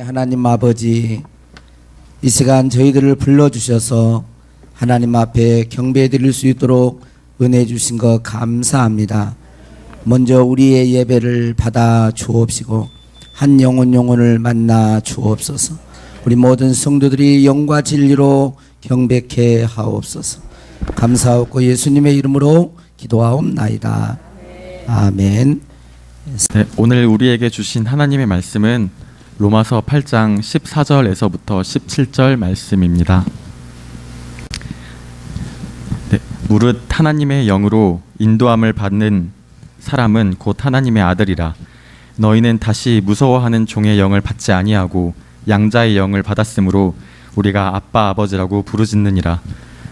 하나님 아버지, 이 시간 저희들을 불러주셔서 하나님 앞에 경배드릴 수 있도록 은혜 주신 것 감사합니다. 먼저 우리의 예배를 받아 주옵시고 한 영혼을 만나 주옵소서. 우리 모든 성도들이 영과 진리로 경배케 하옵소서. 감사하고 예수님의 이름으로 기도하옵나이다. 아멘. 네, 오늘 우리에게 주신 하나님의 말씀은 로마서 8장 14절에서부터 17절 말씀입니다. 네, 무릇 하나님의 영으로 인도함을 받는 사람은 곧 하나님의 아들이라. 너희는 다시 무서워하는 종의 영을 받지 아니하고 양자의 영을 받았으므로 우리가 아빠 아버지라고 부르짖느니라.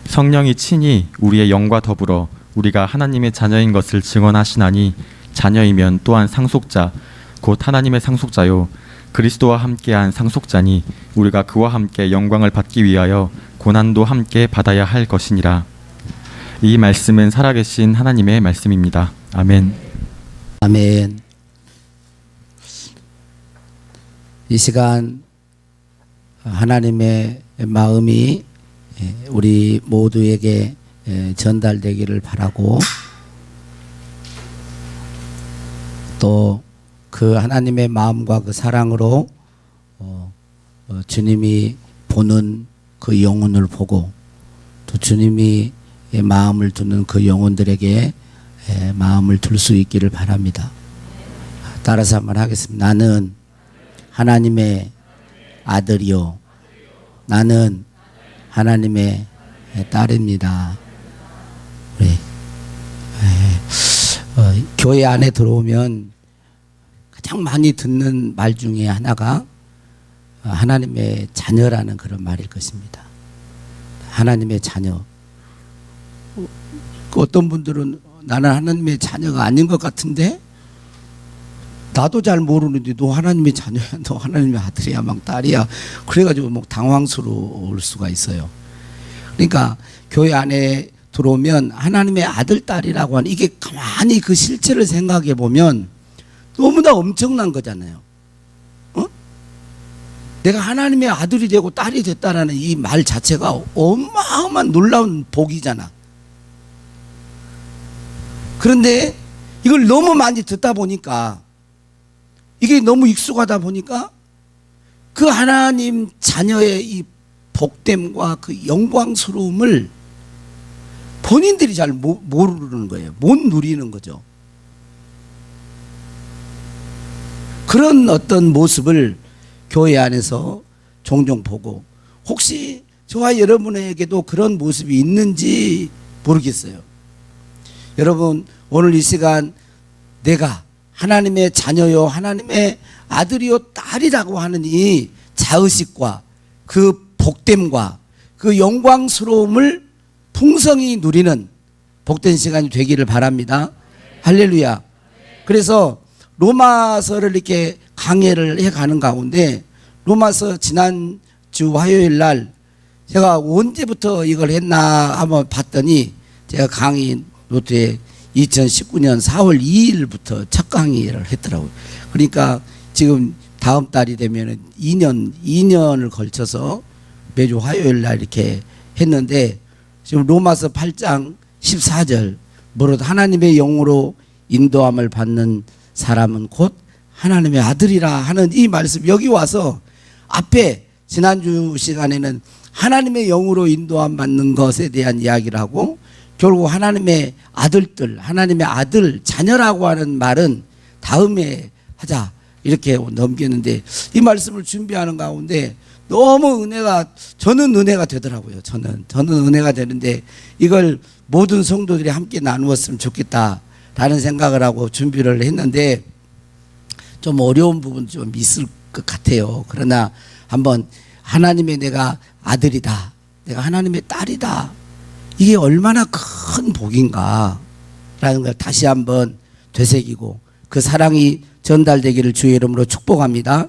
성령이 친히 우리의 영과 더불어 우리가 하나님의 자녀인 것을 증언하시나니 자녀이면 또한 상속자 곧 하나님의 상속자요 그리스도와 함께한 상속자니 우리가 그와 함께 영광을 받기 위하여 고난도 함께 받아야 할 것이니라. 이 말씀은 살아계신 하나님의 말씀입니다. 아멘. 아멘. 이 시간 하나님의 마음이 우리 모두에게 전달되기를 바라고, 또 그 하나님의 마음과 그 사랑으로 주님이 보는 그 영혼을 보고, 또 주님이 마음을 두는 그 영혼들에게 마음을 둘 수 있기를 바랍니다. 따라서 한번 하겠습니다. 나는 하나님의 아들이요, 나는 하나님의 딸입니다. 우리 교회 안에 들어오면 가장 많이 듣는 말 중에 하나가 하나님의 자녀라는 그런 말일 것입니다. 하나님의 자녀. 어떤 분들은 나는 하나님의 자녀가 아닌 것 같은데, 나도 잘 모르는데 너 하나님의 자녀야, 너 하나님의 아들이야, 막 딸이야, 그래가지고 막 당황스러울 수가 있어요. 그러니까 교회 안에 들어오면 하나님의 아들, 딸이라고 하는, 이게 가만히 그 실체를 생각해 보면 너무나 엄청난 거잖아요. 내가 하나님의 아들이 되고 딸이 됐다라는 이 말 자체가 어마어마한 놀라운 복이잖아. 그런데 이걸 너무 많이 듣다 보니까, 이게 너무 익숙하다 보니까 그 하나님 자녀의 이 복됨과 그 영광스러움을 본인들이 잘 모르는 거예요. 못 누리는 거죠. 그런 어떤 모습을 교회 안에서 종종 보고, 혹시 저와 여러분에게도 그런 모습이 있는지 모르겠어요. 여러분, 오늘 이 시간 내가 하나님의 자녀요, 하나님의 아들이요, 딸이라고 하는 이 자의식과 그 복됨과 그 영광스러움을 풍성히 누리는 복된 시간이 되기를 바랍니다. 할렐루야. 그래서 로마서를 이렇게 강해를 해가는 가운데, 로마서 지난주 화요일 날 제가 언제부터 이걸 했나 한번 봤더니, 제가 강의 노트에 2019년 4월 2일부터 첫 강의를 했더라고요. 그러니까 지금 다음 달이 되면 2년을 걸쳐서 매주 화요일 날 이렇게 했는데, 지금 로마서 8장 14절, 무릇 하나님의 영으로 인도함을 받는 사람은 곧 하나님의 아들이라 하는 이 말씀, 여기 와서 앞에 지난주 시간에는 하나님의 영으로 인도함 받는 것에 대한 이야기를 하고, 결국 하나님의 아들들, 하나님의 아들, 자녀라고 하는 말은 다음에 하자 이렇게 넘겼는데, 이 말씀을 준비하는 가운데 너무 저는 은혜가 되더라고요. 저는 은혜가 되는데, 이걸 모든 성도들이 함께 나누었으면 좋겠다라는 생각을 하고 준비를 했는데, 좀 어려운 부분도 좀 있을 것 같아요. 그러나 한번 하나님의 내가 아들이다, 내가 하나님의 딸이다, 이게 얼마나 큰 복인가 라는 걸 다시 한번 되새기고, 그 사랑이 전달되기를 주의 이름으로 축복합니다.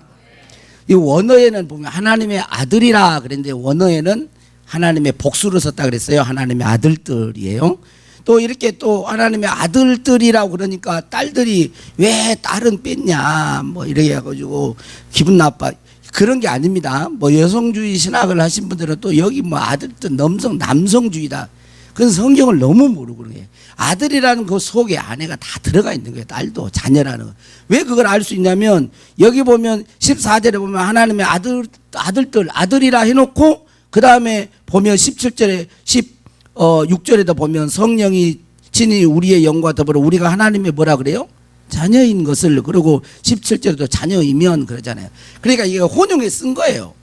이 원어에는 보면 하나님의 아들이라 그랬는데, 원어에는 하나님의 복수를 썼다 그랬어요. 하나님의 아들들이에요. 또 이렇게 또 하나님의 아들들이라고 그러니까 딸들이 왜 딸은 뺐냐 뭐 이렇게 해가지고 기분 나빠. 그런 게 아닙니다. 뭐 여성주의 신학을 하신 분들은 또 여기 뭐 아들도 남성주의다. 그건 성경을 너무 모르고 그런 거예요. 아들이라는 그 속에 아내가 다 들어가 있는 거예요. 딸도 자녀라는 거. 왜 그걸 알 수 있냐면 여기 보면 14절에 보면 하나님의 아들이라 해놓고 그 다음에 보면 17절에 6절에도 보면 성령이 친히 우리의 영과 더불어 우리가 하나님의 뭐라 그래요? 자녀인 것을. 그리고 17절에도 자녀이면 그러잖아요. 그러니까 이게 혼용에 쓴 거예요.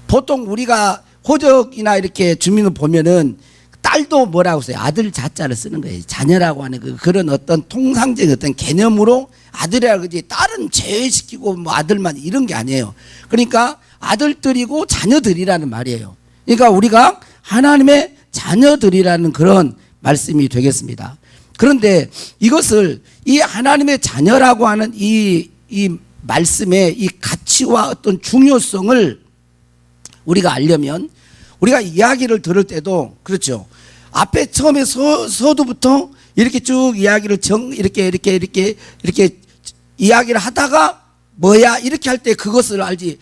보통 우리가 호적이나 이렇게 주민을 보면은 딸도 뭐라고 써요? 아들 자자를 쓰는 거예요. 자녀라고 하는 그런 어떤 통상적인 어떤 개념으로 아들이라 그러지, 딸은 제외시키고 뭐 아들만 이런 게 아니에요. 그러니까 아들들이고 자녀들이라는 말이에요. 그러니까 우리가 하나님의 자녀들이라는 그런 말씀이 되겠습니다. 그런데 이것을 이 하나님의 자녀라고 하는 이 말씀의 이 가치와 어떤 중요성을 우리가 알려면 우리가 이야기를 들을 때도 그렇죠. 앞에 처음에 서두부터 이렇게 쭉 이야기를 이렇게 이야기를 하다가 뭐야 이렇게 할 때 그것을 알지.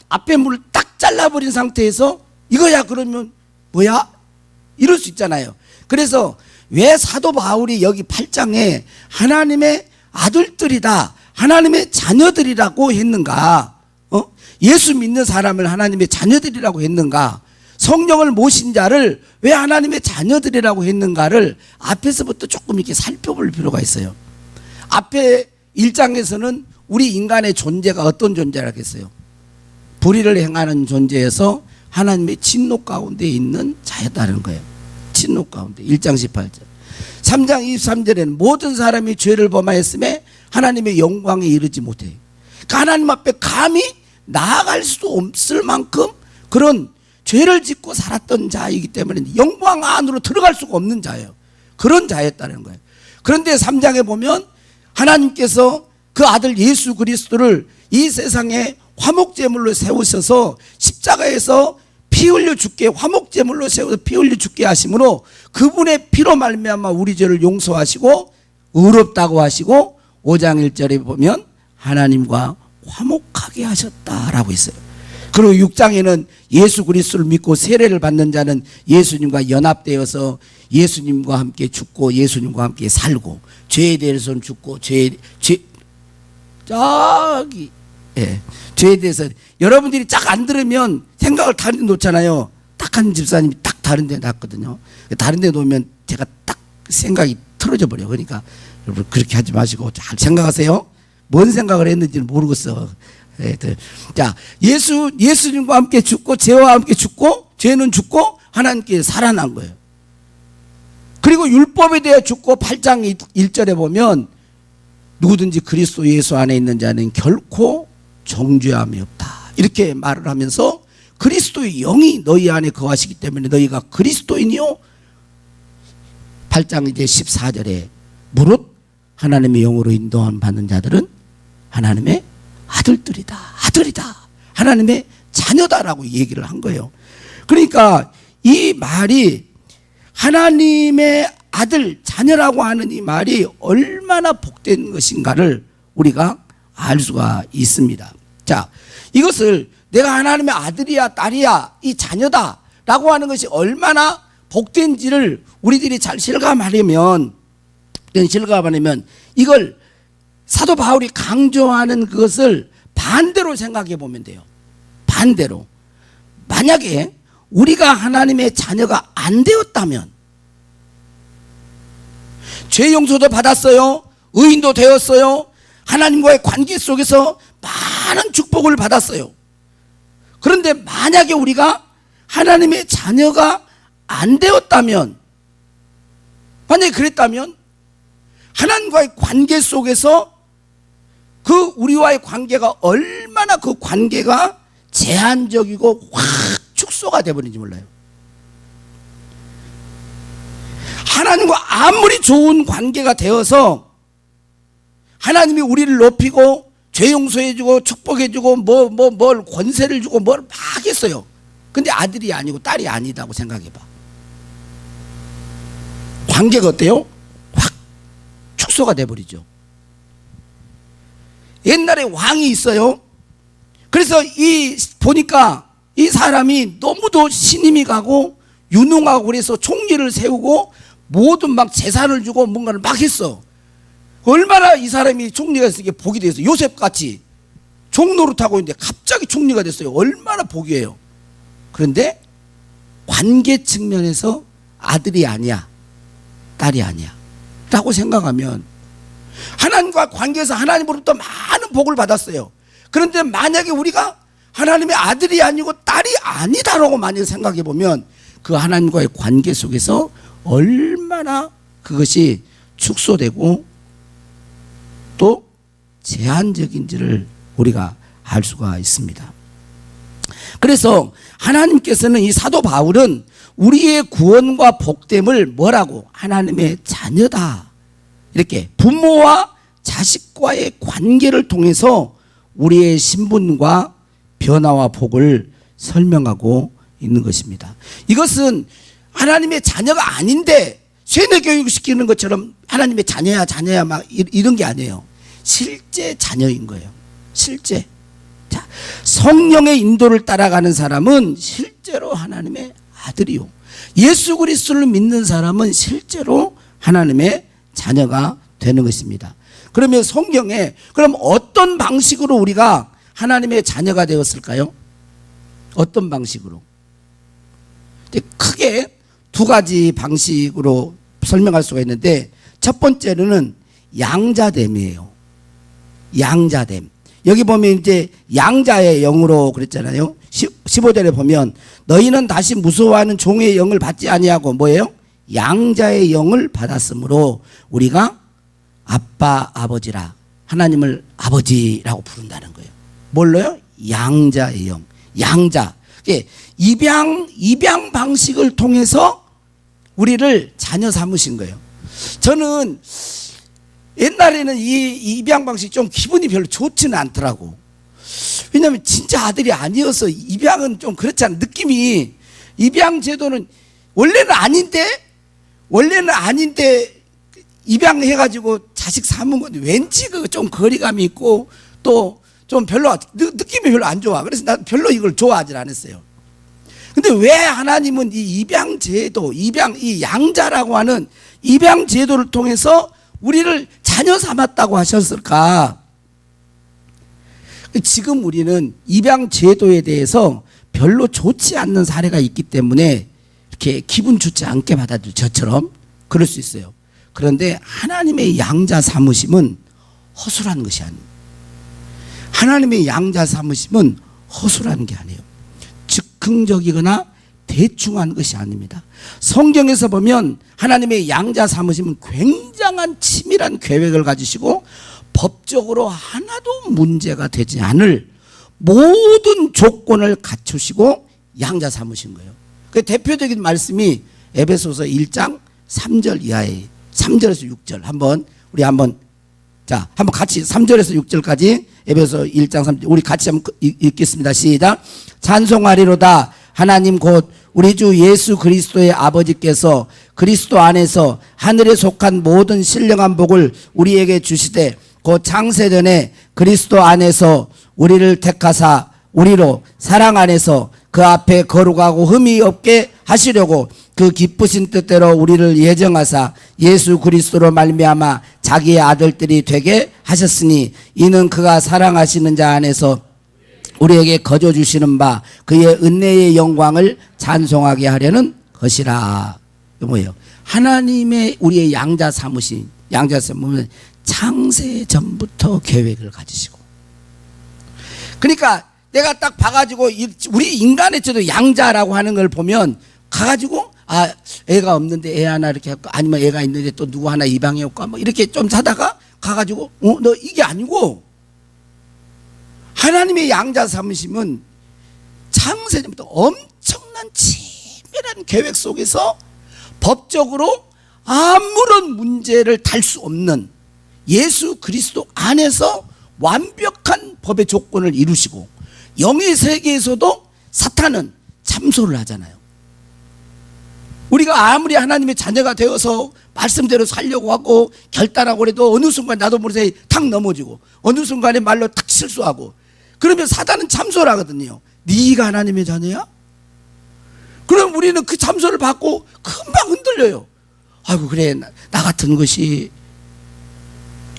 앞에 물을 딱 잘라버린 상태에서 이거야 그러면 뭐야 이럴 수 있잖아요. 그래서 왜 사도 바울이 여기 8장에 하나님의 아들들이다, 하나님의 자녀들이라고 했는가? 예수 믿는 사람을 하나님의 자녀들이라고 했는가? 성령을 모신 자를 왜 하나님의 자녀들이라고 했는가를 앞에서부터 조금 이렇게 살펴볼 필요가 있어요. 앞에 1장에서는 우리 인간의 존재가 어떤 존재라고 했어요? 불의를 행하는 존재에서 하나님의 진노 가운데 있는 자였다는 거예요. 진노 가운데. 1장 18절. 3장 23절에는 모든 사람이 죄를 범하였음에 하나님의 영광에 이르지 못해요. 그러니까 하나님 앞에 감히 나아갈 수 없을 만큼 그런 죄를 짓고 살았던 자이기 때문에 영광 안으로 들어갈 수가 없는 자예요. 그런 자였다는 거예요. 그런데 3장에 보면 하나님께서 그 아들 예수 그리스도를 이 세상에 화목제물로 세우셔서 십자가에서 피 흘려 죽게, 화목제물로 세워서 피 흘려 죽게 하심으로 그분의 피로 말미암아 우리 죄를 용서하시고 의롭다고 하시고 5장 1절에 보면 하나님과 화목하게 하셨다라고 있어요. 그리고 6장에는 예수 그리스도를 믿고 세례를 받는 자는 예수님과 연합되어서 예수님과 함께 죽고 예수님과 함께 살고 죄에 대해서는 죽고 죄에 대해서 여러분들이 딱 안 들으면 생각을 다른 데 놓잖아요. 딱 한 집사님이 딱 다른 데 놨거든요. 다른 데 놓으면 제가 딱 생각이 틀어져 버려요. 그러니까 여러분 그렇게 하지 마시고 잘 생각하세요. 뭔 생각을 했는지는 모르겠어. 자, 예수님과 함께 죽고 죄와 함께 죽고 죄는 죽고 하나님께 살아난 거예요. 그리고 율법에 대해 죽고 8장 1절에 보면 누구든지 그리스도 예수 안에 있는 자는 결코 정죄함이 없다. 이렇게 말을 하면서 그리스도의 영이 너희 안에 거하시기 때문에 너희가 그리스도인이요. 8장 이제 14절에 무릇 하나님의 영으로 인도함 받는 자들은 하나님의 아들들이다, 아들이다, 하나님의 자녀다라고 얘기를 한 거예요. 그러니까 이 말이 하나님의 아들, 자녀라고 하는 이 말이 얼마나 복된 것인가를 우리가 알 수가 있습니다. 자, 이것을 내가 하나님의 아들이야, 딸이야, 이 자녀다 라고 하는 것이 얼마나 복된지를 우리들이 잘 실감하려면 이걸 사도 바울이 강조하는 그것을 반대로 생각해 보면 돼요. 반대로. 만약에 우리가 하나님의 자녀가 안 되었다면, 죄 용서도 받았어요. 의인도 되었어요. 하나님과의 관계 속에서 많은 축복을 받았어요. 그런데 만약에 우리가 하나님의 자녀가 안 되었다면, 만약에 그랬다면 하나님과의 관계 속에서 그 우리와의 관계가 얼마나 그 관계가 제한적이고 확 축소가 되어버린지 몰라요. 하나님과 아무리 좋은 관계가 되어서 하나님이 우리를 높이고 죄 용서해주고 축복해주고 뭘 권세를 주고 뭘 막 했어요. 근데 아들이 아니고 딸이 아니다고 생각해봐. 관계가 어때요? 확 축소가 돼버리죠. 옛날에 왕이 있어요. 그래서 보니까 이 사람이 너무도 신임이 가고 유능하고 그래서 총리를 세우고 모든 막 재산을 주고 뭔가를 막 했어. 얼마나 이 사람이 총리가 됐으니까 복이 됐어. 요셉같이 종노릇하고 있는데 갑자기 총리가 됐어요. 얼마나 복이에요. 그런데 관계 측면에서 아들이 아니야, 딸이 아니야 라고 생각하면 하나님과 관계에서 하나님으로부터 많은 복을 받았어요. 그런데 만약에 우리가 하나님의 아들이 아니고 딸이 아니다라고 만약에 생각해 보면 그 하나님과의 관계 속에서 얼마나 그것이 축소되고 또 제한적인지를 우리가 알 수가 있습니다. 그래서 하나님께서는 이 사도 바울은 우리의 구원과 복됨을 뭐라고? 하나님의 자녀다. 이렇게 부모와 자식과의 관계를 통해서 우리의 신분과 변화와 복을 설명하고 있는 것입니다. 이것은 하나님의 자녀가 아닌데 세뇌 교육시키는 것처럼 하나님의 자녀야 막 이런 게 아니에요. 실제 자녀인 거예요. 실제. 자, 성령의 인도를 따라가는 사람은 실제로 하나님의 아들이요. 예수 그리스도를 믿는 사람은 실제로 하나님의 자녀가 되는 것입니다. 그러면 성경에 그럼 어떤 방식으로 우리가 하나님의 자녀가 되었을까요? 어떤 방식으로? 크게 두 가지 방식으로 설명할 수가 있는데 첫 번째로는 양자됨이에요. 양자됨. 여기 보면 이제 양자의 영으로 그랬잖아요. 15절에 보면 너희는 다시 무서워하는 종의 영을 받지 아니하고 뭐예요? 양자의 영을 받았으므로 우리가 아빠 아버지라 하나님을 아버지라고 부른다는 거예요. 뭘로요? 양자의 영. 양자. 입양 방식을 통해서 우리를 자녀 삼으신 거예요. 저는 옛날에는 이 입양 방식이 좀 기분이 별로 좋지는 않더라고. 왜냐하면 진짜 아들이 아니어서 입양은 좀 그렇잖아. 느낌이 입양 제도는 원래는 아닌데 입양해가지고 자식 삼은 건데 왠지 그 좀 거리감이 있고 또 좀 별로 느낌이 별로 안 좋아. 그래서 난 별로 이걸 좋아하지 않았어요. 근데 왜 하나님은 이 입양 제도, 이 양자라고 하는 입양 제도를 통해서 우리를 자녀 삼았다고 하셨을까? 지금 우리는 입양 제도에 대해서 별로 좋지 않는 사례가 있기 때문에 이렇게 기분 좋지 않게 받아들 저처럼 그럴 수 있어요. 그런데 하나님의 양자 삼으심은 허술한 것이 아니에요. 하나님의 양자 삼으심은 허술한 게 아니에요. 즉흥적이거나 대충한 것이 아닙니다. 성경에서 보면 하나님의 양자 삼으심은 굉장한 치밀한 계획을 가지시고 법적으로 하나도 문제가 되지 않을 모든 조건을 갖추시고 양자 삼으신 거예요. 그 대표적인 말씀이 에베소서 1장 3절 이하에 3절에서 6절 한번 같이 3절에서 6절까지 에베소 1장 3절 우리 같이 한번 읽겠습니다. 시작. 찬송하리로다 하나님 곧 우리 주 예수 그리스도의 아버지께서 그리스도 안에서 하늘에 속한 모든 신령한 복을 우리에게 주시되 곧 창세전에 그리스도 안에서 우리를 택하사 우리로 사랑 안에서 그 앞에 거룩하고 흠이 없게 하시려고 그 기쁘신 뜻대로 우리를 예정하사 예수 그리스도로 말미암아 자기의 아들들이 되게 하셨으니 이는 그가 사랑하시는 자 안에서 우리에게 거저 주시는 바 그의 은혜의 영광을 찬송하게 하려는 것이라. 뭐예요? 하나님의 우리의 양자 삼으신 창세 전부터 계획을 가지시고. 그러니까 내가 딱 봐가지고 우리 인간의 저도 양자라고 하는 걸 보면 가가지고 애가 없는데 애 하나 이렇게 할까 아니면 애가 있는데 또 누구 하나 입양해 올까 뭐 이렇게 좀 사다가 가가지고 너 이게 아니고 하나님의 양자 삼으심은 창세전부터 엄청난 치밀한 계획 속에서 법적으로 아무런 문제를 달 수 없는 예수 그리스도 안에서 완벽한 법의 조건을 이루시고 영의 세계에서도 사탄은 참소를 하잖아요. 우리가 아무리 하나님의 자녀가 되어서 말씀대로 살려고 하고 결단하고 그래도 어느 순간 나도 모르게 탁 넘어지고 어느 순간에 말로 탁 실수하고 그러면 사단은 참소를 하거든요. 네가 하나님의 자녀야? 그럼 우리는 그 참소를 받고 금방 흔들려요. 아이고 그래 나 같은 것이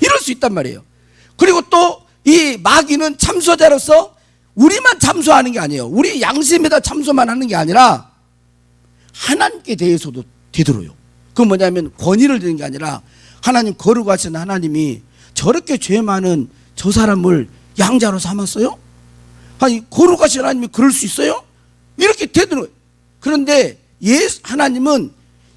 이럴 수 있단 말이에요. 그리고 또 이 마귀는 참소자로서 우리만 참소하는 게 아니에요. 우리 양심에다 참소만 하는 게 아니라 하나님께 대해서도 되돌아요. 그건 뭐냐면 권위를 드는 게 아니라 하나님 거룩하신 하나님이 저렇게 죄 많은 저 사람을 양자로 삼았어요? 아니 거룩하신 하나님이 그럴 수 있어요? 이렇게 되돌아요. 그런데 하나님은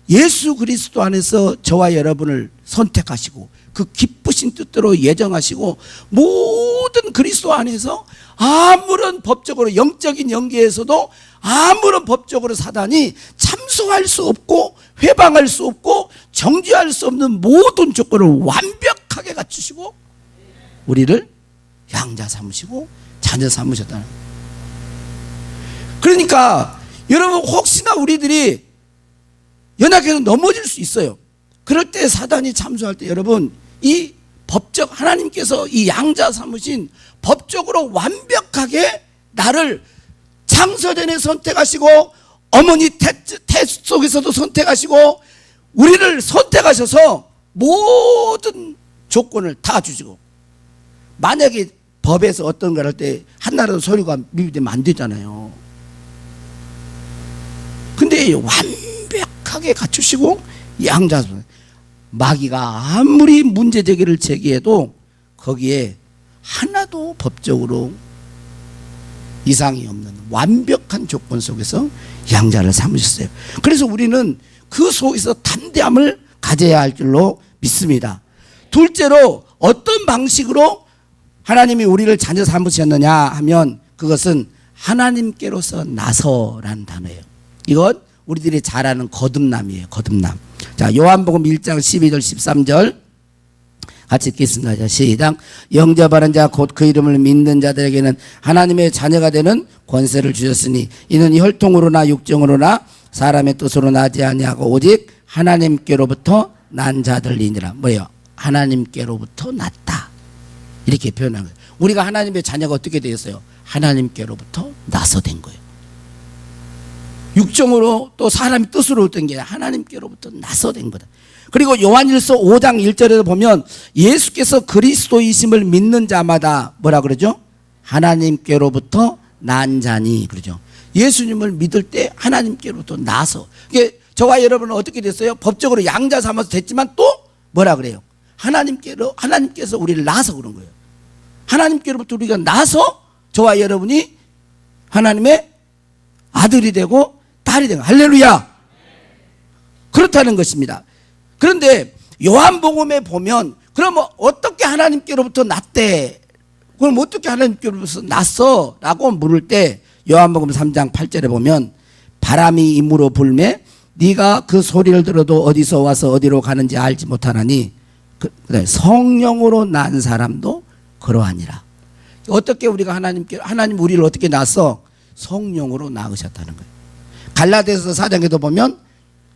예수 그리스도 안에서 저와 여러분을 선택하시고 그 기쁘신 뜻대로 예정하시고 모든 그리스도 안에서 아무런 법적으로 영적인 연계에서도 아무런 법적으로 사단이 참소할 수 없고 회방할 수 없고 정죄할 수 없는 모든 조건을 완벽하게 갖추시고 우리를 양자 삼으시고 자녀 삼으셨다는 거예요. 그러니까 여러분 혹시나 우리들이 연약해서 넘어질 수 있어요. 그럴 때 사단이 참소할 때 여러분 이 법적 하나님께서 이 양자 삼으신 법적으로 완벽하게 나를 창세전에 선택하시고 어머니 태 속에서도 선택하시고 우리를 선택하셔서 모든 조건을 다 주시고 만약에 법에서 어떤 걸 할 때 한나라도 서류가 미비되면 안 되잖아요. 근데 완벽하게 갖추시고 양자 마귀가 아무리 문제 제기를 제기해도 거기에 하나도 법적으로 이상이 없는 완벽한 조건 속에서 양자를 삼으셨어요. 그래서 우리는 그 속에서 담대함을 가져야 할 줄로 믿습니다. 둘째로 어떤 방식으로 하나님이 우리를 자녀 삼으셨느냐 하면 그것은 하나님께로서 나서라는 단어예요. 이건 우리들이 잘 아는 거듭남이에요. 거듭남. 자, 요한복음 1장 12절 13절 같이 읽겠습니다. 자, 시작. 영접하는 자 곧 그 이름을 믿는 자들에게는 하나님의 자녀가 되는 권세를 주셨으니 이는 혈통으로나 육정으로나 사람의 뜻으로 나지 아니하고 오직 하나님께로부터 난 자들이니라. 뭐예요? 하나님께로부터 났다. 이렇게 표현한 거예요. 우리가 하나님의 자녀가 어떻게 되었어요? 하나님께로부터 나서 된 거예요. 육정으로 또 사람의 뜻으로 된 게 하나님께로부터 나서 된 거다. 그리고 요한일서 5장 1절에도 보면 예수께서 그리스도이심을 믿는 자마다 뭐라 그러죠? 하나님께로부터 난 자니 그러죠. 예수님을 믿을 때 하나님께로부터 나서. 이게 저와 여러분은 어떻게 됐어요? 법적으로 양자 삼아서 됐지만 또 뭐라 그래요? 하나님께서 우리를 나서 그런 거예요. 하나님께로부터 우리가 나서 저와 여러분이 하나님의 아들이 되고 딸이 되고 할렐루야. 그렇다는 것입니다. 그런데 요한복음에 보면 그럼 어떻게 하나님께로부터 났대? 그럼 어떻게 하나님께로부터 났어? 라고 물을 때 요한복음 3장 8절에 보면 바람이 임으로 불매 네가 그 소리를 들어도 어디서 와서 어디로 가는지 알지 못하나니 성령으로 난 사람도 그러하니라. 어떻게 우리가 하나님 우리를 어떻게 낳았어? 성령으로 낳으셨다는 거예요. 갈라디아서 4장에도 보면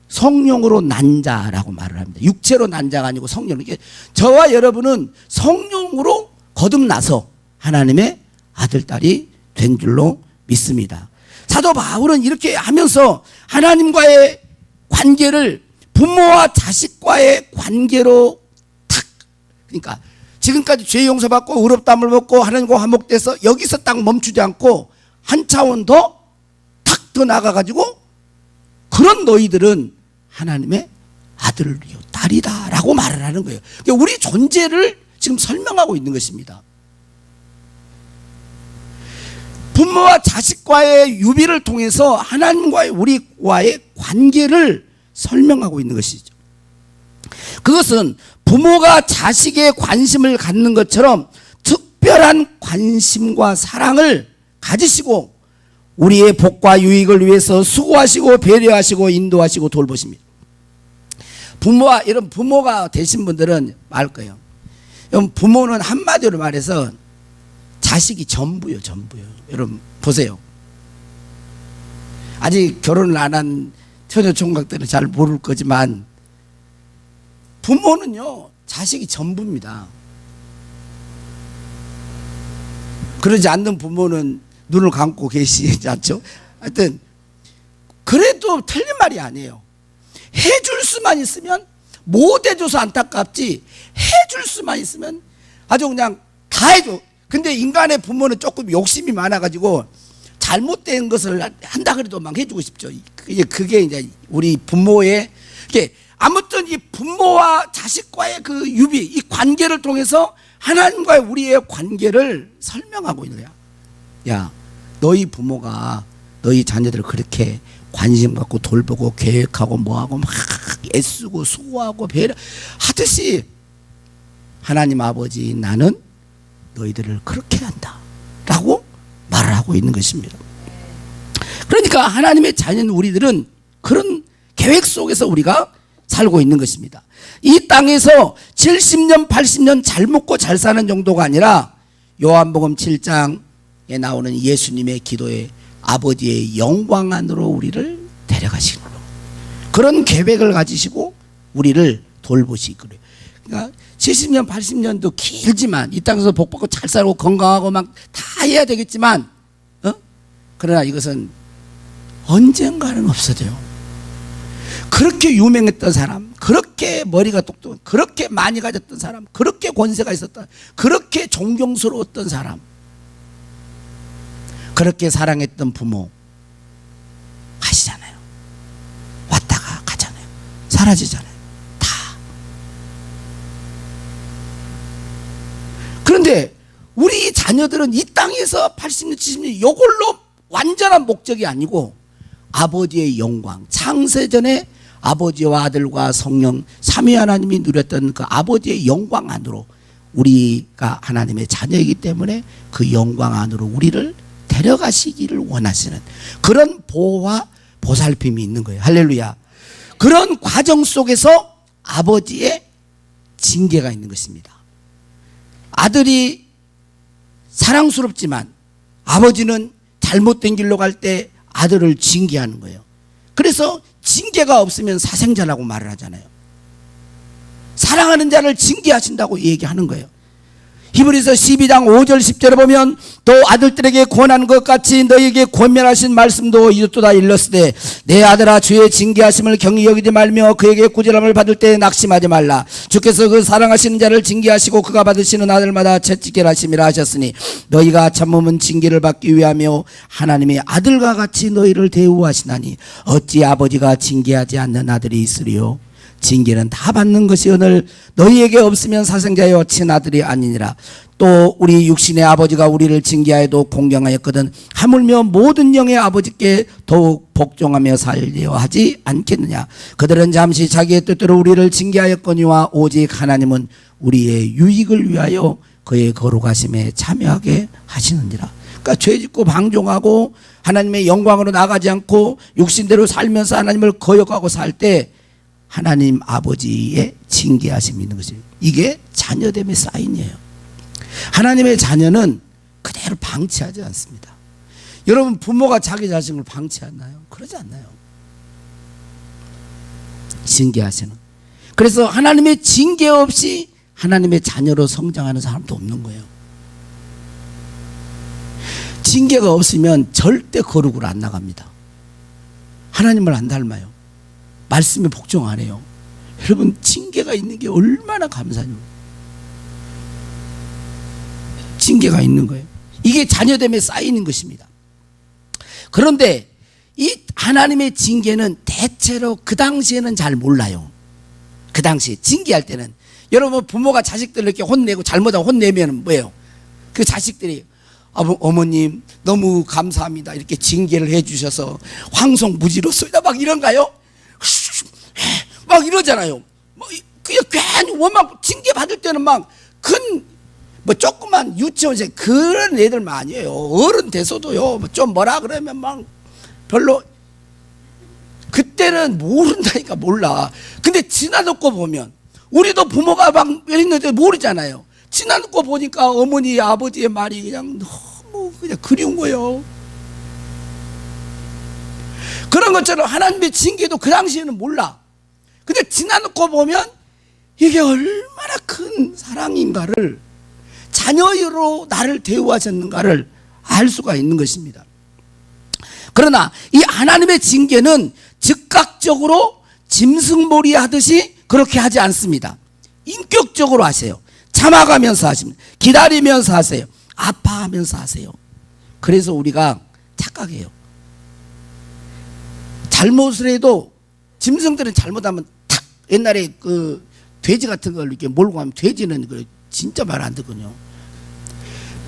성령으로 난 자라고 말을 합니다. 육체로 난 자가 아니고 성령으로. 저와 여러분은 성령으로 거듭나서 하나님의 아들, 딸이 된 줄로 믿습니다. 사도 바울은 이렇게 하면서 하나님과의 관계를 부모와 자식과의 관계로 탁, 그러니까 지금까지 죄 용서받고 의롭다함을 받고 하나님과 화목돼서 여기서 딱 멈추지 않고 한 차원 더 탁 더 나가가지고 그런 너희들은 하나님의 아들이요 딸이다 라고 말을 하는 거예요. 그러니까 우리 존재를 지금 설명하고 있는 것입니다. 부모와 자식과의 유비를 통해서 하나님과의 우리와의 관계를 설명하고 있는 것이죠. 그것은 부모가 자식에 관심을 갖는 것처럼 특별한 관심과 사랑을 가지시고 우리의 복과 유익을 위해서 수고하시고 배려하시고 인도하시고 돌보십니다. 이런 부모가 되신 분들은 알 거예요. 부모는 한마디로 말해서 자식이 전부요, 전부요. 여러분 보세요. 아직 결혼을 안 한 처녀 총각들은 잘 모를 거지만 부모는요 자식이 전부입니다. 그러지 않는 부모는 눈을 감고 계시지 않죠? 하여튼 그래도 틀린 말이 아니에요. 해줄 수만 있으면 못 해줘서 안타깝지, 해줄 수만 있으면 아주 그냥 다 해줘. 근데 인간의 부모는 조금 욕심이 많아가지고 잘못된 것을 한다 그래도 막 해주고 싶죠. 그게 이제 우리 부모의, 아무튼 이 부모와 자식과의 그 유비, 이 관계를 통해서 하나님과의 우리의 관계를 설명하고 있는 거야. 야, 너희 부모가 너희 자녀들을 그렇게 관심 갖고 돌보고 계획하고 뭐하고 막 애쓰고 수고하고 배려 하듯이 하나님 아버지 나는 너희들을 그렇게 한다 라고 말을 하고 있는 것입니다. 그러니까 하나님의 자녀인 우리들은 그런 계획 속에서 우리가 살고 있는 것입니다. 이 땅에서 70년 80년 잘 먹고 잘 사는 정도가 아니라 요한복음 7장에 나오는 예수님의 기도에 아버지의 영광 안으로 우리를 데려가시는 거예요. 그런 계획을 가지시고 우리를 돌보시고 그래요. 그러니까 70년 80년도 길지만 이 땅에서 복받고 잘 살고 건강하고 막 다 해야 되겠지만 그러나 이것은 언젠가는 없어져요. 그렇게 유명했던 사람, 그렇게 머리가 똑똑한, 그렇게 많이 가졌던 사람, 그렇게 권세가 있었던, 그렇게 존경스러웠던 사람, 그렇게 사랑했던 부모 가시잖아요. 왔다가 가잖아요. 사라지잖아요. 다. 그런데 우리 자녀들은 이 땅에서 80년 70년 이걸로 완전한 목적이 아니고 아버지의 영광, 창세전에 아버지와 아들과 성령 삼위 하나님이 누렸던 그 아버지의 영광 안으로 우리가 하나님의 자녀이기 때문에 그 영광 안으로 우리를 데려가시기를 원하시는 그런 보호와 보살핌이 있는 거예요. 할렐루야. 그런 과정 속에서 아버지의 징계가 있는 것입니다. 아들이 사랑스럽지만 아버지는 잘못된 길로 갈 때 아들을 징계하는 거예요. 그래서 징계가 없으면 사생자라고 말을 하잖아요. 사랑하는 자를 징계하신다고 얘기하는 거예요. 히브리서 12장 5절 10절에 보면 또 아들들에게 권한 것 같이 너희에게 권면하신 말씀도 이웃도다 일렀으되 내 아들아 주의 징계하심을 경히 여기지 말며 그에게 꾸지람을 받을 때 낙심하지 말라. 주께서 그 사랑하시는 자를 징계하시고 그가 받으시는 아들마다 채찍질 하심이라 하셨으니 너희가 참으면 징계를 받기 위하며 하나님의 아들과 같이 너희를 대우하시나니 어찌 아버지가 징계하지 않는 아들이 있으리요. 징계는 다 받는 것이 오늘 너희에게 없으면 사생자여 친아들이 아니니라. 또 우리 육신의 아버지가 우리를 징계하여도 공경하였거든 하물며 모든 영의 아버지께 더욱 복종하며 살려 하지 않겠느냐. 그들은 잠시 자기의 뜻대로 우리를 징계하였거니와 오직 하나님은 우리의 유익을 위하여 그의 거룩하심에 참여하게 하시느니라. 그러니까 죄짓고 방종하고 하나님의 영광으로 나가지 않고 육신대로 살면서 하나님을 거역하고 살 때 하나님 아버지의 징계하심이 있는 것이에요. 이게 자녀됨의 사인이에요. 하나님의 자녀는 그대로 방치하지 않습니다. 여러분 부모가 자기 자식을 방치하나요? 그러지 않나요? 징계하시는. 그래서 하나님의 징계 없이 하나님의 자녀로 성장하는 사람도 없는 거예요. 징계가 없으면 절대 거룩으로 안 나갑니다. 하나님을 안 닮아요. 말씀에 복종 안 해요. 여러분 징계가 있는 게 얼마나 감사해요. 징계가 있는 거예요. 이게 자녀됨에 쌓이는 것입니다. 그런데 이 하나님의 징계는 대체로 그 당시에는 잘 몰라요. 그 당시에 징계할 때는 여러분 부모가 자식들을 이렇게 혼내고 잘못하고 혼내면 뭐예요? 그 자식들이 어머님 너무 감사합니다 이렇게 징계를 해주셔서 황송무지로소이다 막 이런가요? 막 이러잖아요. 뭐 그냥 괜히 원망 징계 받을 때는 막 뭐 조그만 유치원생 그런 애들만 아니에요. 어른 돼서도요. 뭐 좀 뭐라 그러면 막 별로 그때는 모른다니까 몰라. 근데 지나놓고 보면 우리도 부모가 막 있는데 모르잖아요. 지나놓고 보니까 어머니 아버지의 말이 그냥 너무 그냥 그리운 거예요. 그런 것처럼 하나님의 징계도 그 당시에는 몰라. 근데 지나놓고 보면 이게 얼마나 큰 사랑인가를 자녀로 나를 대우하셨는가를 알 수가 있는 것입니다. 그러나 이 하나님의 징계는 즉각적으로 짐승몰이 하듯이 그렇게 하지 않습니다. 인격적으로 하세요. 참아가면서 하십니다. 기다리면서 하세요. 아파하면서 하세요. 그래서 우리가 착각해요. 잘못을 해도 짐승들은 잘못하면 탁, 옛날에 그 돼지 같은 걸 이렇게 몰고 가면 돼지는 그 진짜 말 안 듣거든요.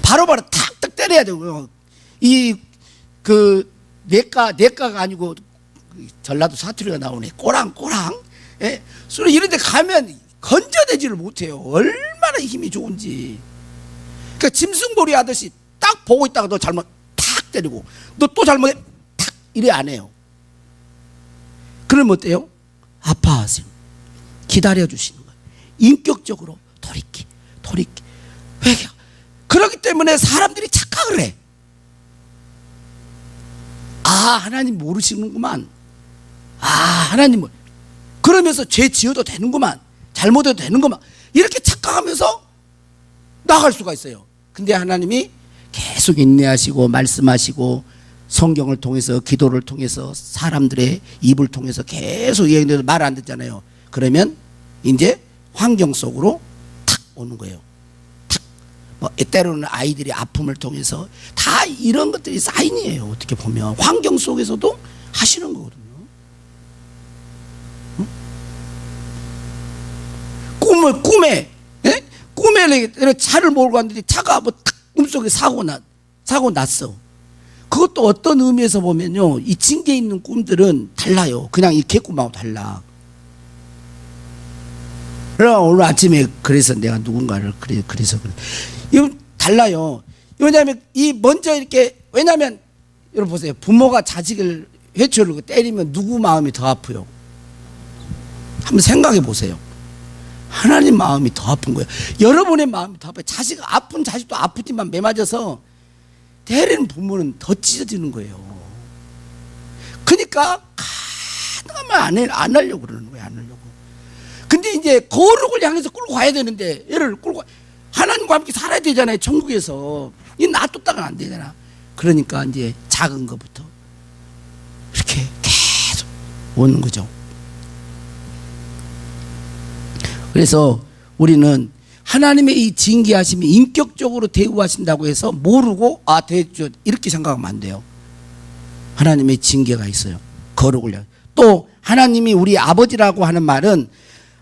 바로바로 탁탁 때려야 되고요. 이 그 내과가 아니고 전라도 사투리가 나오네. 꼬랑꼬랑. 예? 소리 이런 데 가면 건져내지를 못해요. 얼마나 힘이 좋은지. 그러니까 짐승몰이 하듯이 딱 보고 있다가 너 잘못 탁 때리고 너 또 잘못해 탁 이래 안 해요. 그러면 어때요? 아파하세요. 기다려주시는 거예요. 인격적으로 돌이키. 왜? 그렇기 때문에 사람들이 착각을 해. 하나님 모르시는구만. 하나님 그러면서 죄 지어도 되는구만. 잘못해도 되는구만. 이렇게 착각하면서 나갈 수가 있어요. 근데 하나님이 계속 인내하시고 말씀하시고 성경을 통해서 기도를 통해서 사람들의 입을 통해서 계속 얘기해도 말 안 듣잖아요. 그러면 이제 환경 속으로 탁 오는 거예요. 탁. 때로는 아이들이 아픔을 통해서 다 이런 것들이 사인이에요. 어떻게 보면 환경 속에서도 하시는 거거든요. 응? 꿈에 차를 몰고 갔는데 차가 탁 꿈속에 사고 났어. 그것도 어떤 의미에서 보면요, 이 징계 있는 꿈들은 달라요. 그냥 이 개꿈하고 달라. 그러나 오늘 아침에 그래서 내가 누군가를 그래서 그래. 이건 달라요. 왜냐하면 왜냐하면 여러분 보세요. 부모가 자식을 회초를 때리면 누구 마음이 더 아프요? 한번 생각해 보세요. 하나님 마음이 더 아픈 거예요. 여러분의 마음이 더 아파요. 아픈 자식도 아프지만 매 맞아서 때리는 부모는 더 찢어지는 거예요. 그러니까 가능하면 안 하려고 그러는 거예요. 안 하려고. 근데 이제 거룩을 향해서 끌고 가야 되는데 얘를 끌고 하나님과 함께 살아야 되잖아요. 천국에서. 이 놔뒀다가는 안 되잖아. 그러니까 이제 작은 것부터 이렇게 계속 오는 거죠. 그래서 우리는 하나님의 이 징계하심이 인격적으로 대우하신다고 해서 모르고 대죠 이렇게 생각하면 안 돼요. 하나님의 징계가 있어요. 거룩을 향해. 또 하나님이 우리 아버지라고 하는 말은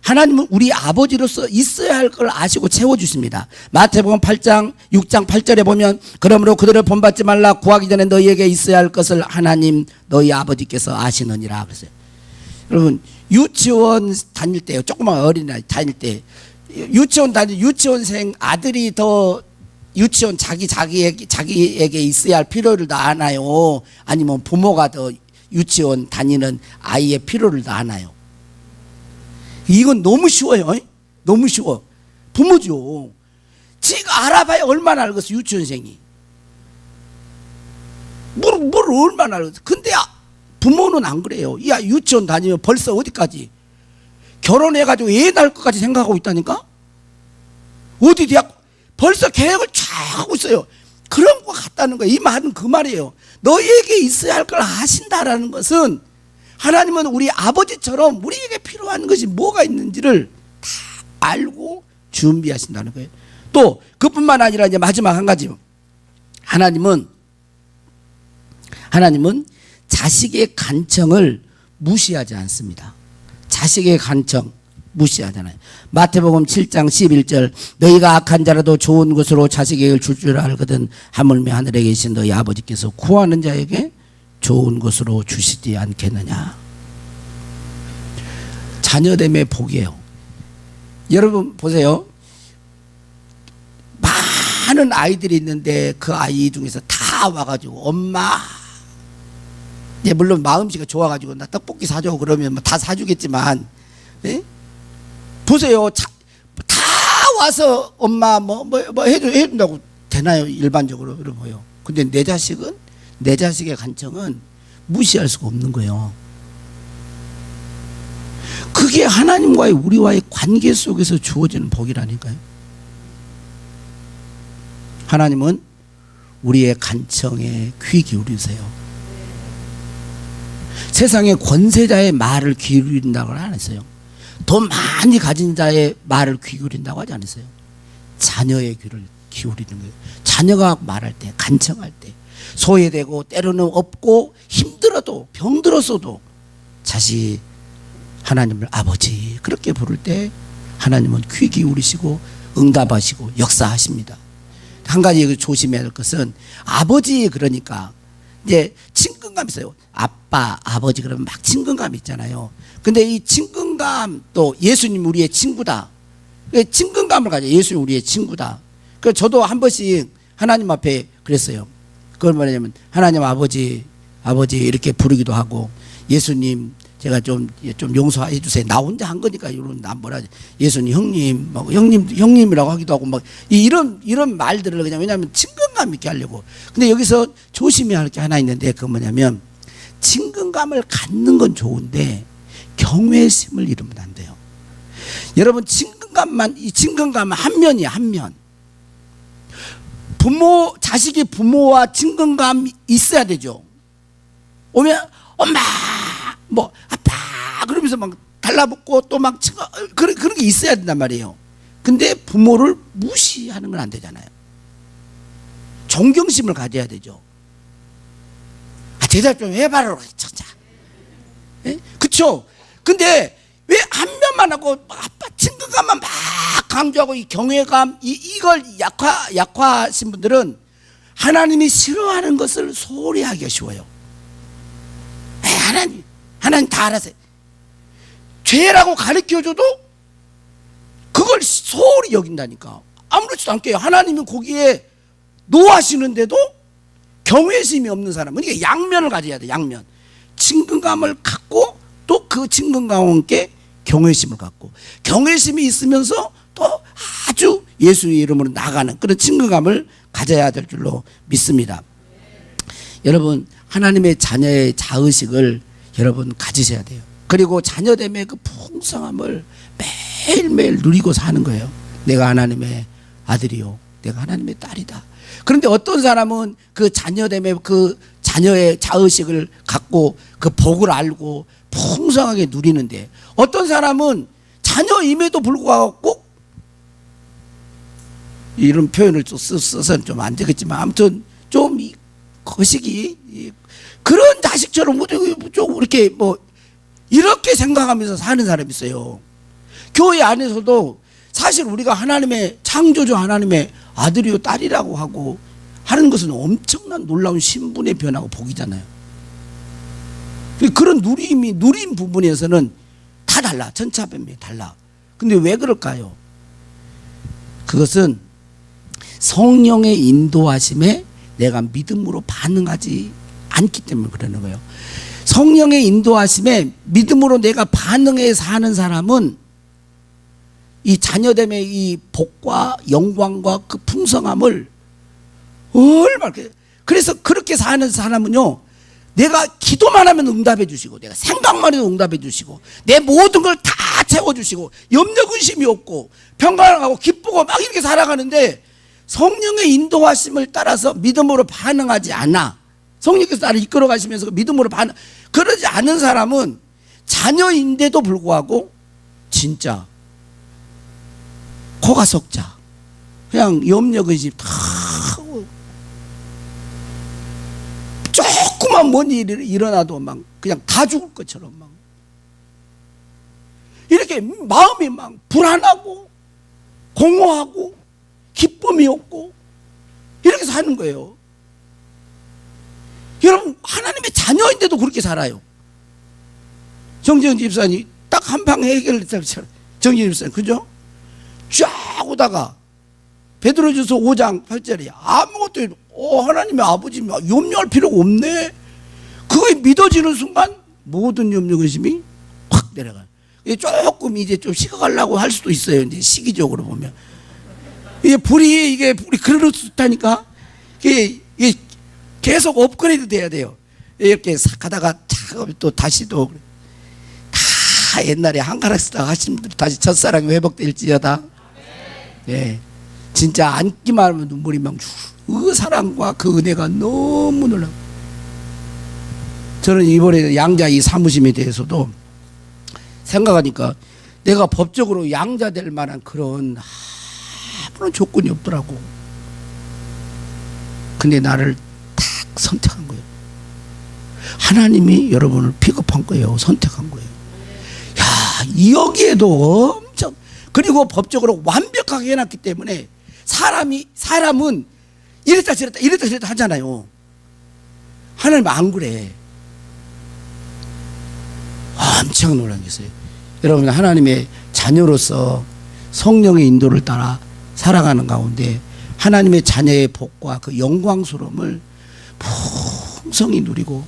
하나님은 우리 아버지로서 있어야 할 걸 아시고 채워주십니다. 마태복음 8장 6장 8절에 보면 그러므로 그들을 본받지 말라. 구하기 전에 너희에게 있어야 할 것을 하나님 너희 아버지께서 아시느니라 그랬어요. 여러분 유치원 다닐 때요, 조그만 어린아이 다닐 때 유치원생 아들이 더 유치원 자기에게 있어야 할 필요를 더 아나요? 아니면 부모가 더 유치원 다니는 아이의 필요를 더 아나요? 이건 너무 쉬워요. 너무 쉬워. 부모죠. 지가 알아봐야 얼마나 알겠어. 유치원생이 뭘 얼마나 알겠어. 근데 부모는 안 그래요. 야, 유치원 다니면 벌써 어디까지 결혼해가지고 애 낳을 것까지 생각하고 있다니까. 어디 대학 벌써 계획을 쫙 하고 있어요. 그런 것 같다는 거예요. 이 말은 그 말이에요. 너희에게 있어야 할 걸 아신다라는 것은 하나님은 우리 아버지처럼 우리에게 필요한 것이 뭐가 있는지를 다 알고 준비하신다는 거예요. 또 그뿐만 아니라 이제 마지막 한 가지, 하나님은 자식의 간청을 무시하지 않습니다. 자식의 간청 무시하잖아요. 마태복음 7장 11절 너희가 악한 자라도 좋은 것으로 자식에게 줄 알거든 하물며 하늘에 계신 너희 아버지께서 구하는 자에게 좋은 것으로 주시지 않겠느냐. 자녀됨의 복이에요. 여러분 보세요. 많은 아이들이 있는데 그 아이 중에서 다 와가지고 엄마, 물론 마음씨가 좋아가지고 나 떡볶이 사줘 그러면 다 사주겠지만, 네? 보세요. 다 와서 엄마 뭐 해준다고 되나요? 일반적으로 여러분요. 근데 내 자식의 간청은 무시할 수가 없는 거예요. 그게 하나님과의 우리와의 관계 속에서 주어지는 복이라니까요. 하나님은 우리의 간청에 귀 기울이세요. 세상의 권세자의 말을 귀 기울인다고 안 했어요. 돈 많이 가진 자의 말을 귀 기울인다고 하지 않았어요. 자녀의 귀를 기울이는 거예요. 자녀가 말할 때, 간청할 때, 소외되고 때로는 없고 힘들어도 병들었어도 자식 하나님을 아버지 그렇게 부를 때 하나님은 귀 기울이시고 응답하시고 역사하십니다. 한 가지 조심해야 할 것은 아버지 그러니까 이제 친근감 있어요. 아빠, 아버지 그러면 막 친근감 있잖아요. 근데 이 친근감 또 예수님 우리의 친구다. 친근감을 가져. 예수님 우리의 친구다. 그래서 저도 한 번씩 하나님 앞에 그랬어요. 그걸 뭐냐면 하나님 아버지 이렇게 부르기도 하고 예수님 제가 좀 용서해 주세요. 나 혼자 한 거니까 이런 나 뭐라 예수님 형님 막 형님이라고 하기도 하고 막 이런 말들을 그냥 왜냐하면 친근감 있게 하려고. 근데 여기서 조심해야 할 게 하나 있는데 그 뭐냐면 친근감을 갖는 건 좋은데 경외심을 잃으면 안 돼요. 여러분 이 친근감은 한 면이야, 한 면. 자식이 부모와 친근감이 있어야 되죠. 오면 엄마 뭐 아빠 그러면서 막 달라붙고 또 막 그런 게 있어야 된단 말이에요. 근데 부모를 무시하는 건 안 되잖아요. 존경심을 가져야 되죠. 대답 좀 해봐라 진짜. 그쵸? 근데 왜 한 면만 하고 아빠 친근감만 막 강조하고 이 경외감 이걸 약화하신 분들은 하나님이 싫어하는 것을 소홀히 하기가 쉬워요. 하나님 다 알아서요. 죄라고 가르쳐줘도 그걸 소홀히 여긴다니까. 아무렇지도 않게 하나님은 거기에 노하시는데도 경외심이 없는 사람은 이게 양면을 가져야 돼. 양면. 친근감을 갖고 또 그 친근감과 함께 경외심을 갖고 경외심이 있으면서 또 아주 예수의 이름으로 나가는 그런 친근감을 가져야 될 줄로 믿습니다. 여러분 하나님의 자녀의 자의식을 여러분 가지셔야 돼요. 그리고 자녀됨의 그 풍성함을 매일매일 누리고 사는 거예요. 내가 하나님의 아들이요 내가 하나님의 딸이다. 그런데 어떤 사람은 그 자녀됨의 그 자녀의 자의식을 갖고 그 복을 알고 풍성하게 누리는데 어떤 사람은 자녀임에도 불구하고 꼭 이런 표현을 써서는 좀 안 되겠지만 아무튼 좀 거시기 그런 자식처럼 좀 이렇게 뭐 이렇게 생각하면서 사는 사람이 있어요. 교회 안에서도 사실 우리가 하나님의 창조주 하나님의 아들이요 딸이라고 하고 하는 것은 엄청난 놀라운 신분의 변화고 복이잖아요. 그런 누린 부분에서는 다 달라. 천차만별이 달라. 근데 왜 그럴까요? 그것은 성령의 인도하심에 내가 믿음으로 반응하지 않기 때문에 그러는 거예요. 성령의 인도하심에 믿음으로 내가 반응해 사는 사람은 이 자녀됨의 이 복과 영광과 그 풍성함을 얼마나 그래서 그렇게 사는 사람은요 내가 기도만 하면 응답해 주시고 내가 생각만 해도 응답해 주시고 내 모든 걸 다 채워주시고 염려 근심이 없고 평강하고 기쁘고 막 이렇게 살아가는데 성령의 인도하심을 따라서 믿음으로 반응하지 않아. 성령께서 나를 이끌어 가시면서 믿음으로 그러지 않은 사람은 자녀인데도 불구하고 진짜 코가 석자 그냥 염려 근심 다 조그만 뭔 일이 일어나도 막 그냥 다 죽을 것처럼 막 이렇게 마음이 막 불안하고 공허하고 기쁨이 없고 이렇게 사는 거예요. 여러분 하나님의 자녀인데도 그렇게 살아요. 정재현 집사님 딱 한 방 해결했잖아요. 정재현 집사님 그죠? 쫙 오다가 베드로전서 5장 8절에 아무것도 하나님의 아버지 염려할 필요가 없네. 그게 믿어지는 순간 모든 염려 근심이 확 내려가요. 조금 이제 좀 식어가려고 할 수도 있어요. 이제 시기적으로 보면 이게 불이 그렇다니까 이게 계속 업그레이드 돼야 돼요. 이렇게 싹 가다가 또 다시 또 다 옛날에 한가락 쓰다가 하신 분들 다시 첫사랑이 회복될지어다. 예. 진짜 앉기만 하면 눈물이 막 그 사랑과 그 은혜가 너무 놀라. 저는 이번에 양자 이 사무심에 대해서도 생각하니까 내가 법적으로 양자 될 만한 그런 아무런 조건이 없더라고. 근데 나를 딱 선택한 거예요. 하나님이 여러분을 픽업한 거예요. 선택한 거예요. 야, 여기에도 엄청, 그리고 법적으로 완벽하게 해놨기 때문에 사람은 이랬다 저랬다 하잖아요. 하나님 안 그래. 엄청 놀란 게 있어요. 여러분, 하나님의 자녀로서 성령의 인도를 따라 살아가는 가운데 하나님의 자녀의 복과 그 영광스러움을 풍성히 누리고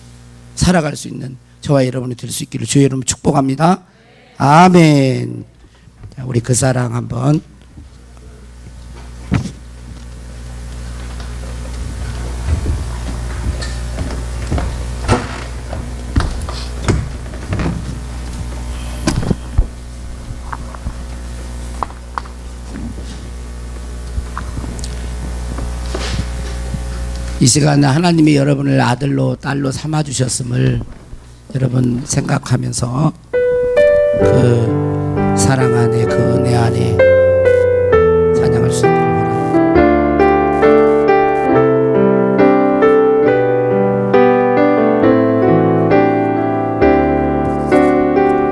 살아갈 수 있는 저와 여러분이 될 수 있기를 주의 이름으로 축복합니다. 아멘. 자, 우리 그 사랑 한번. 이 시간에 하나님이 여러분을 아들로 딸로 삼아주셨음을 여러분 생각하면서 그 사랑 안에, 그 은혜 안에 찬양할 수 있기를 바랍니다.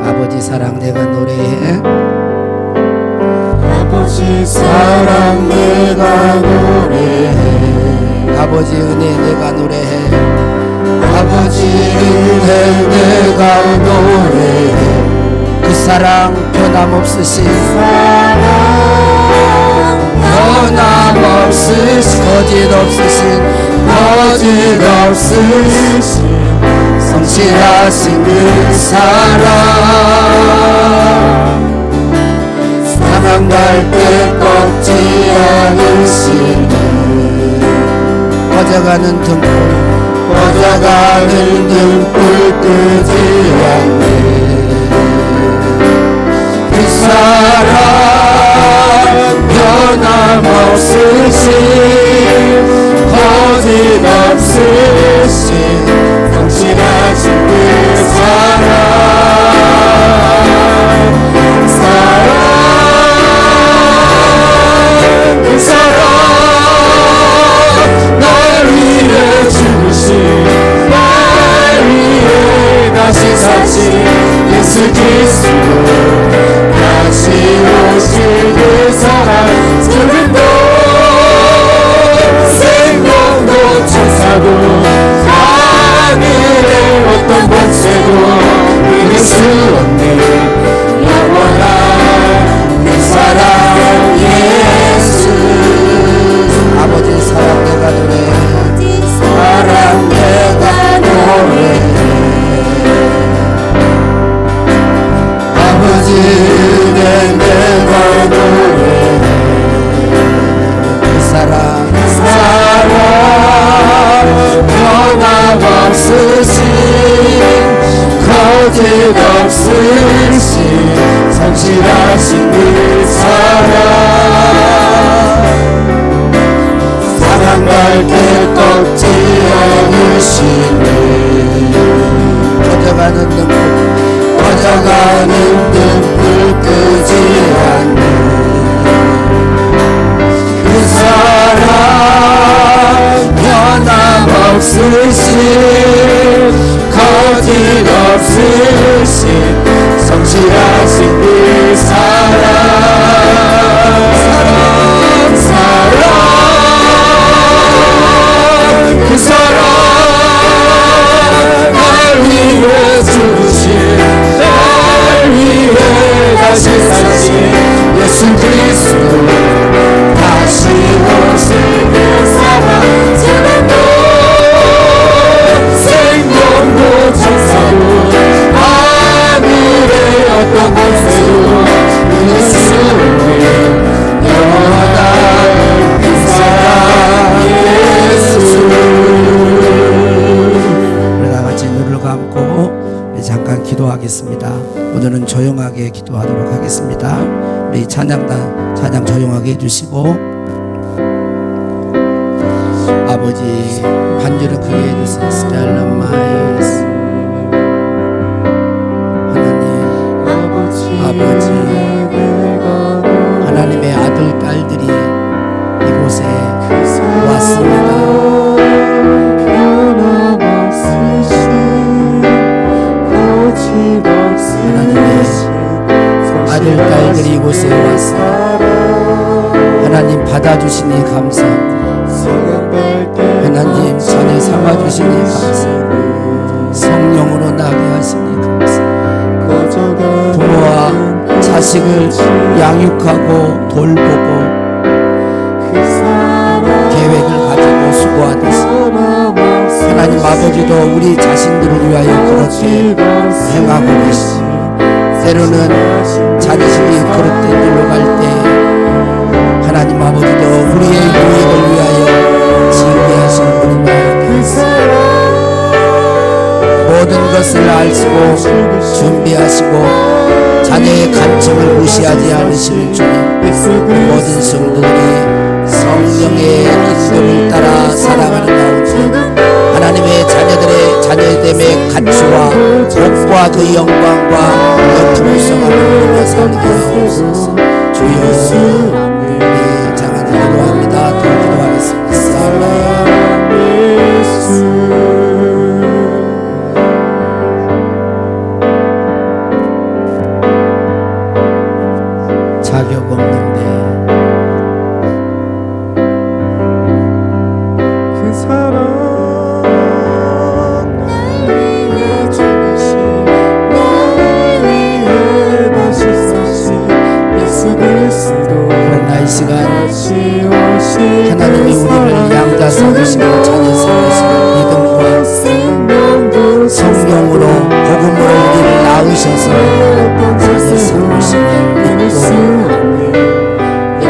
아버지 사랑 내가 노래해. 아버지 사랑 내가 노래해. 아버지 은혜 내가 노래해. 아버지 은혜 내가 노래해. 그 사랑 변함없으신 사랑 변함없으신 거짓 없으신 성실하신 그 사랑 사랑할 때 꺾지 않으시네. 꺼져가는 등불 끄지 않네. 그 사랑 변함없으신 거짓 없으신 성실하신 그 그 사랑 날 위해 죽으신 날 위해 다시 사신 예수 그리스도 다시 오실 그 사랑 죽음도 생명도 천사도 하늘의 어떤 권세도 이길 수 없는 영원한 그 사랑 예수. 아버지 사랑 내가 노래해. 사랑 내가 노래해. 아버지 은혜 내가 노래해. 그 사랑 변함없으신 거짓 없으신 성실하신 그 사랑할 때 꺾지 않으시네. 꺼져가는 등불 끄지 않네. 그 사랑 변함없으신 거짓 없으신 성실하신 그 그 사랑 날 위해 죽으신 날 위해 다시 사신 예수 그리스도 다시 오실 그 사랑 죽음도 생명도 천사도 하늘의 어떤 권세도 이길 수 없는 영원한 그 사랑 예수. 우리 다 같이 눈을 감고 우리 잠깐 기도하겠습니다. 오늘은 조용하게 기도하도록 하겠습니다. 우리 찬양 조용하게 해주시고 아버지 반주를 크게 해주세요. 스텔라 마이스. 아버지 하나님의 아들 딸들이 이곳에 왔습니다. 하나님의 아들 딸들이 이곳에 왔습니다. 하나님 받아주시니 감사합니다. 하나님 자녀 삼아주시니 감사합니다. 성령으로 나게 하시니 감사합니다. 부모와 자식을 양육하고 돌보고 계획을 가지고 수고하듯이 하나님 아버지도 우리 자신들을 위하여 그렇게 행하고 계시지. 때로는 자녀들이 그릇된 일로 갈 때 하나님 아버지도 우리의 유익을 위하여 지혜하시는 분입니다. 모든 것을 아시고 준비하시고 자녀의 간청을 무시하지 않으시는 주님, 모든 성도들이 성령의 인도를 따라 살아가는 가운데 하나님의 자녀됨의 가치와 복과 그 영광과 그 풍성함을 누리며 살게 하옵소서. 주여 우리 장하는 기도합니다. 더 기도하겠습니다. 자격 없는데 그 사랑 그러나 이 시간 하나님이 우리를 양자 삼으시고 자녀 삼으시고 믿음과 성령으로 복음으로 우리를 낳으셔서 자녀 삼으심을 믿고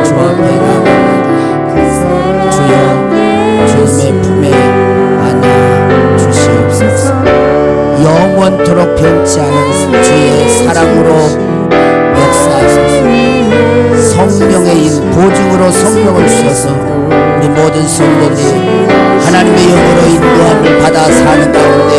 주 앞에 나옵니다. 주여 주님의 품에 안아 주시옵소서. 영원토록 변치 않은 주의 사랑으로 역사하소서. 성령의 인 보증으로 성령을 주셔서 우리 모든 성도들이 하나님의 영으로 인도함을 받아 사는 가운데